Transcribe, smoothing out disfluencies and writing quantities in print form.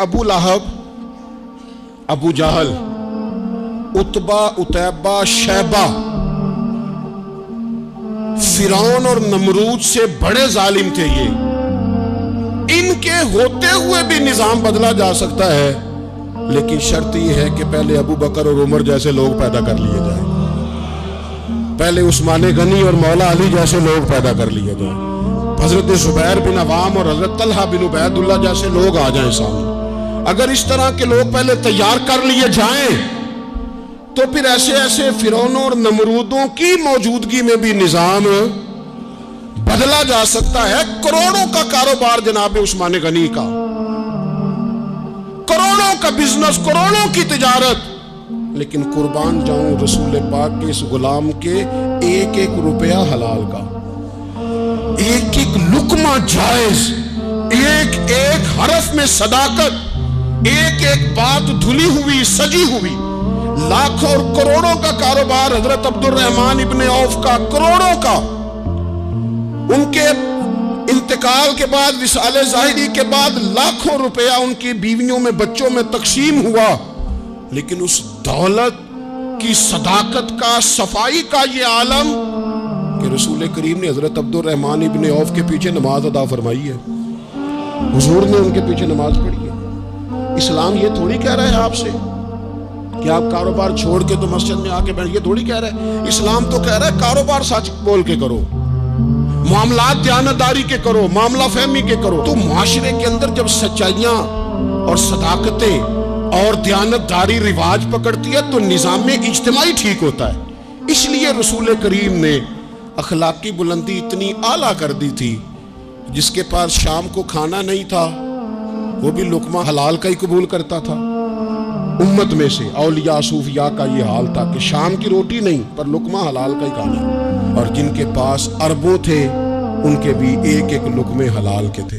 अबू लहब, अबू जहल, Utba, उतैबा, Shaiba फिरौन और नमरूद से बड़े जालिम थे ये। इनके होते हुए भी निजाम बदला जा सकता है, लेकिन शर्त यह है कि पहले अबू बकर और उमर जैसे लोग पैदा कर लिए जाए, पहले उस्मान गनी और मौला अली जैसे लोग पैदा कर लिए जाए, हजरत जुबैर बिन अवाम और हजरत तलहा बिन उबैदुल्लाह जैसे लोग आ जाएं सामने। अगर इस तरह के लोग पहले तैयार कर लिए जाएं तो फिर ऐसे ऐसे फिरौनों और नमरूदों की मौजूदगी में भी निजाम बदला जा सकता है। करोड़ों का कारोबार जनाब उस्मान गनी का, करोड़ों का बिजनेस, करोड़ों की तिजारत, लेकिन कुर्बान जाऊं रसूल पाक के इस गुलाम के एक एक रुपया हलाल का, एक एक लुकमा जायज, एक एक हरफ में सदाकत, एक एक बात धुली हुई सजी हुई। लाखों और करोड़ों का कारोबार हजरत अब्दुर्रहमान इब्ने औफ का, करोड़ों का। उनके इंतकाल के बाद, विसाले ज़ाहिरी के बाद लाखों रुपया उनकी बीवियों में, बच्चों में तकसीम हुआ, लेकिन उस दौलत की सदाकत का, सफाई का ये आलम कि रसूल करीम ने हजरत अब्दुर्रहमान इब्ने औफ के पीछे नमाज अदा फरमाई है, हुजूर ने उनके पीछे नमाज पढ़ी है। इस्लाम ये थोड़ी कह रहा है आपसे कि आप कारोबार छोड़ के तो मस्जिद में आके बैठ, ये थोड़ी कह रहा है। इस्लाम तो कह रहा है कारोबार सच बोल के करो, मामलात दयानतदारी के करो, मामला फहमी के करो। तो मुआशरे के अंदर जब सच्चाइयां और सदाकतें और दयानतदारी रिवाज पकड़ती है तो निजाम में इज्तिमाई ठीक होता है। इसलिए रसूल करीम ने अखलाकी बुलंदी इतनी आला कर दी थी, जिसके पास शाम को खाना नहीं था वो भी लुकमा हलाल का ही कबूल करता था। उम्मत में से औलिया सूफिया का ये हाल था कि शाम की रोटी नहीं पर लुकमा हलाल का ही खाना, और जिनके पास अरबों थे उनके भी एक एक लुकमे हलाल के थे।